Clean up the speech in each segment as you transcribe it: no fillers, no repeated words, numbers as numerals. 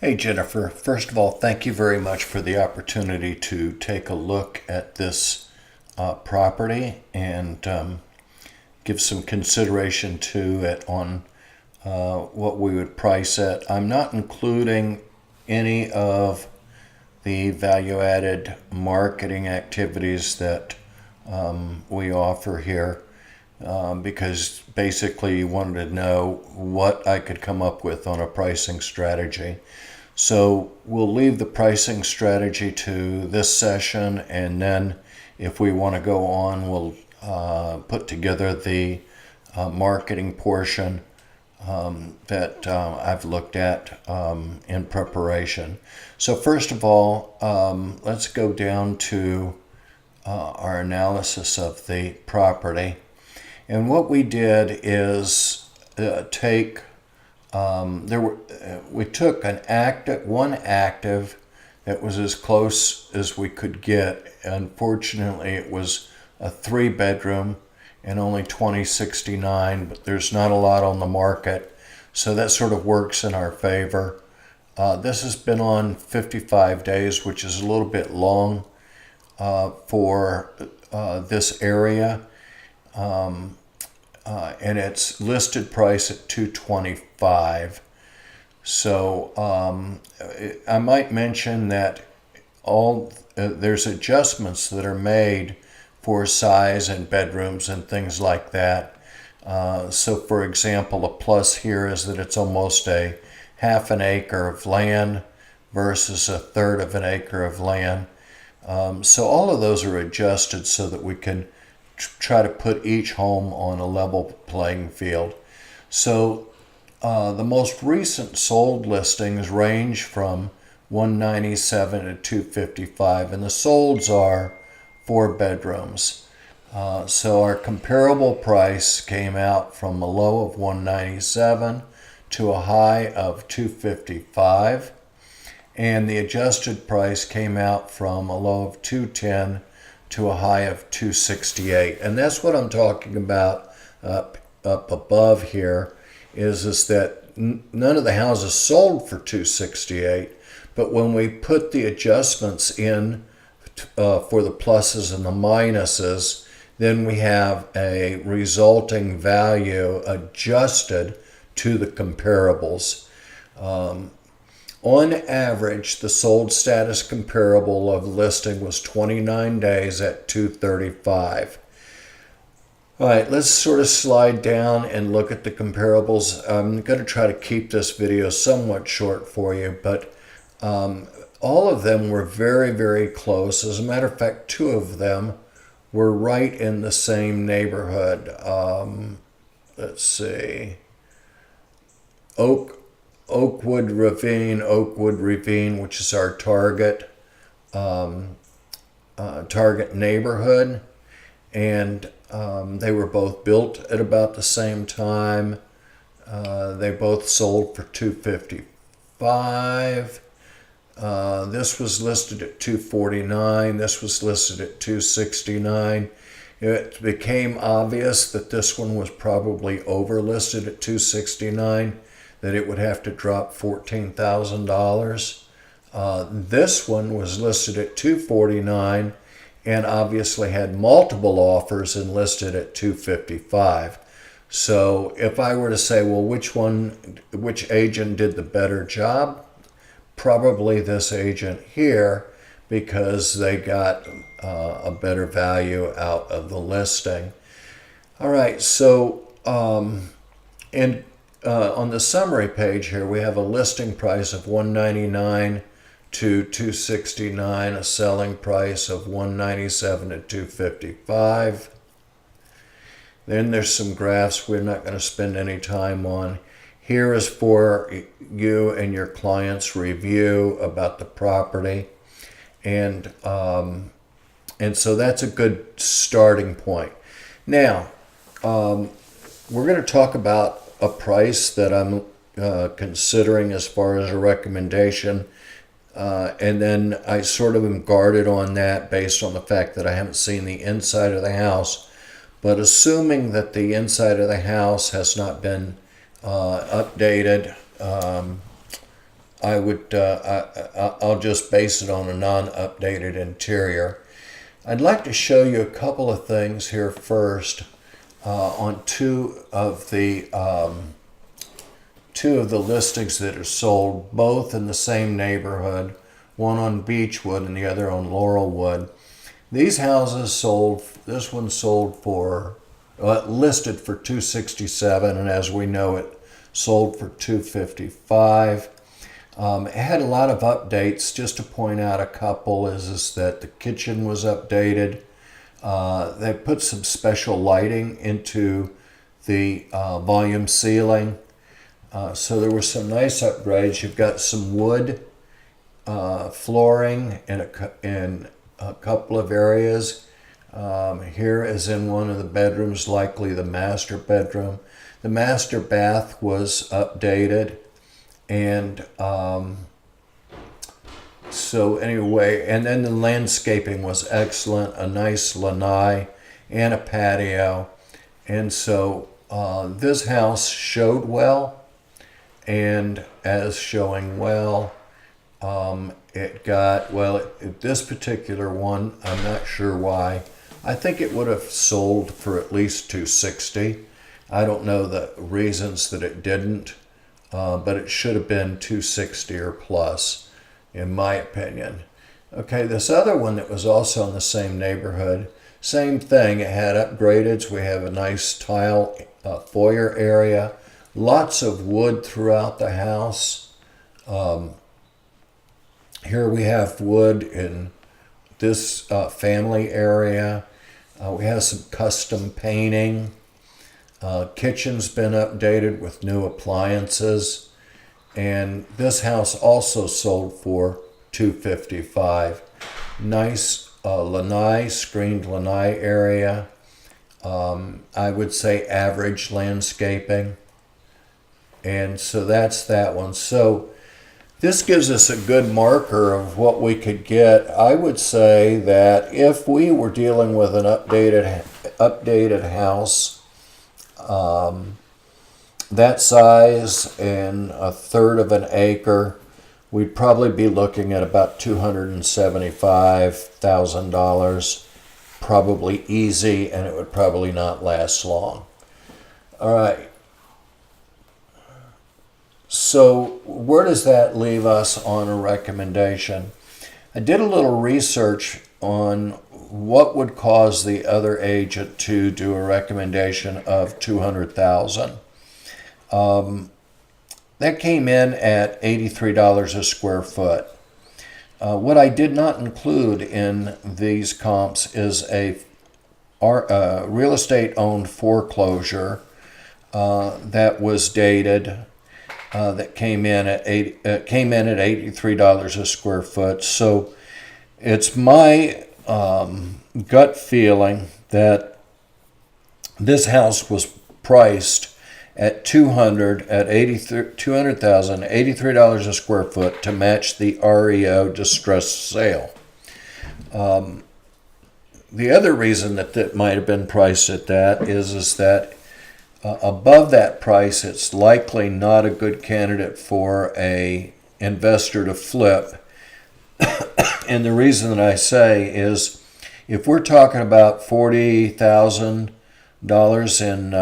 Hey Jennifer, first of all, thank you very much for the opportunity to take a look at this property and give some consideration to it on what we would price it. I'm not including any of the value-added marketing activities that we offer here because basically you wanted to know what I could come up with on a pricing strategy. So we'll leave the pricing strategy to this session, and then if we want to go on, we'll put together the marketing portion that I've looked at in preparation. So first of all, let's go down to our analysis of the property. And what we did is we took one active that was as close as we could get. Unfortunately, it was a 3-bedroom and only 2069, but there's not a lot on the market, so that sort of works in our favor. This has been on 55 days, which is a little bit long for this area. And it's listed price at $225. So I might mention that there's adjustments that are made for size and bedrooms and things like that. So for example, a plus here is that it's almost a half an acre of land versus a third of an acre of land. So all of those are adjusted so that we can try to put each home on a level playing field. So the most recent sold listings range from 197 to 255, and the solds are 4 bedrooms. So our comparable price came out from a low of 197 to a high of 255, and the adjusted price came out from a low of 210 to a high of 268. And that's what I'm talking about up above here is that none of the houses sold for 268, but when we put the adjustments in for the pluses and the minuses, then we have a resulting value adjusted to the comparables. On average, the sold status comparable of listing was 29 days at 235. All right, let's sort of slide down and look at the comparables. I'm going to try to keep this video somewhat short for you, but all of them were very, very close. As a matter of fact, 2 of them were right in the same neighborhood. Let's see. Oakwood Ravine, which is our target neighborhood, and they were both built at about the same time. They both sold for $255. This was listed at $249. This was listed at $269. It became obvious that this one was probably overlisted at $269. That it would have to drop $14,000. This one was listed at $249 and obviously had multiple offers and listed at $255. So if I were to say, well, which agent did the better job? Probably this agent here, because they got a better value out of the listing. All right, so on the summary page here, we have a listing price of $199 to $269, a selling price of $197 to $255. Then there's some graphs we're not going to spend any time on. Here is for you and your client's review about the property, and so that's a good starting point. Now, we're going to talk about a price that I'm considering as far as a recommendation, and then I sort of am guarded on that based on the fact that I haven't seen the inside of the house. But assuming that the inside of the house has not been updated, I'll just base it on a non-updated interior. I'd like to show you a couple of things here first on two of the listings that are sold, both in the same neighborhood, one on Beechwood and the other on Laurelwood. These houses sold, this one sold for, listed for $267, and as we know, it sold for $255. It had a lot of updates. Just to point out a couple is that the kitchen was updated. They put some special lighting into the volume ceiling. So there were some nice upgrades. You've got some wood flooring in a couple of areas. Here is in one of the bedrooms, likely the master bedroom. The master bath was updated. And so anyway, and then the landscaping was excellent, a nice lanai and a patio. And so this house showed well, and as showing well, this particular one, I'm not sure why. I think it would have sold for at least $260. I don't know the reasons that it didn't. But it should have been $260 or plus, in my opinion. Okay, this other one that was also in the same neighborhood, same thing. It had upgraded. We have a nice tile foyer area, lots of wood throughout the house. Here we have wood in this family area. We have some custom painting. Kitchen's been updated with new appliances, and this house also sold for $255. Nice lanai, screened lanai area. I would say average landscaping, and so that's that one. So this gives us a good marker of what we could get. I would say that if we were dealing with an updated house, that size and a third of an acre, we'd probably be looking at about $275,000, probably easy, and it would probably not last long. All right. So where does that leave us on a recommendation? I did a little research on what would cause the other agent to do a recommendation of $200,000. That came in at $83 a square foot. What I did not include in these comps is a real estate owned foreclosure that was dated. That came in at $83 a square foot. So it's my gut feeling that this house was priced at $283 a square foot to match the REO distressed sale. The other reason that might have been priced at that is that above that price, it's likely not a good candidate for a investor to flip. And the reason that I say is, if we're talking about $40,000 in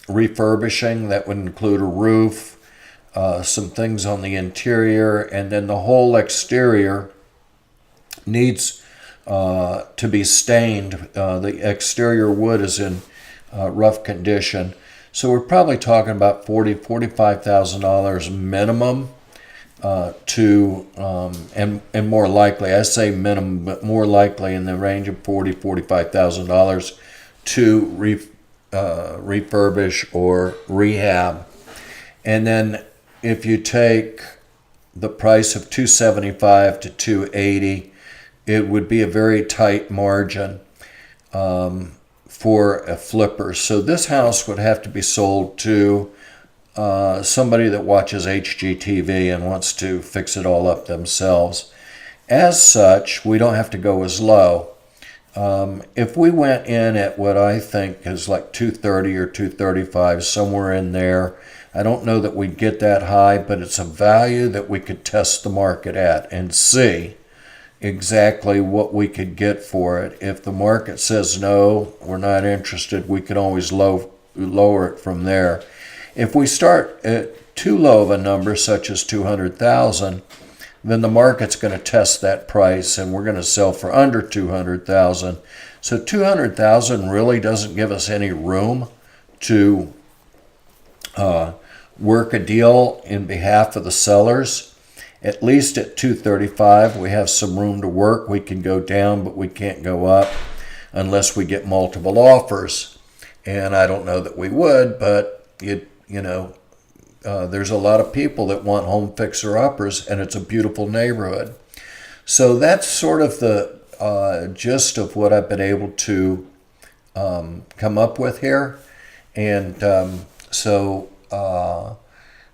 refurbishing, that would include a roof, some things on the interior, and then the whole exterior needs to be stained. The exterior wood is in rough condition. So we're probably talking about $45,000 minimum and more likely, I say minimum, but more likely in the range of $45,000 to refurbish or rehab. And then if you take the price of $275 to $280, it would be a very tight margin for a flipper. So this house would have to be sold to somebody that watches HGTV and wants to fix it all up themselves. As such, we don't have to go as low. If we went in at what I think is like $230 or $235, somewhere in there, I don't know that we'd get that high, but it's a value that we could test the market at and see exactly what we could get for it. If the market says no, we're not interested, we can always lower it from there. If we start at too low of a number, such as 200,000, then the market's going to test that price and we're going to sell for under 200,000. So 200,000 really doesn't give us any room to work a deal in behalf of the sellers. At least at 235, we have some room to work. We can go down, but we can't go up unless we get multiple offers. And I don't know that we would, but there's a lot of people that want home fixer-uppers, and it's a beautiful neighborhood. So that's sort of the gist of what I've been able to come up with here. And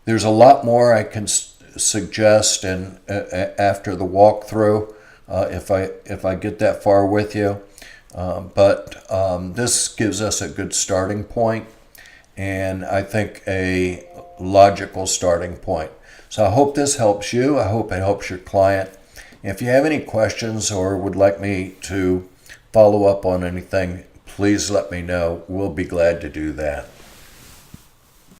there's a lot more I can suggest, and after the walkthrough, if I get that far with you. But this gives us a good starting point, and I think a logical starting point. So I hope this helps you. I hope it helps your client. If you have any questions or would like me to follow up on anything, please let me know. We'll be glad to do that.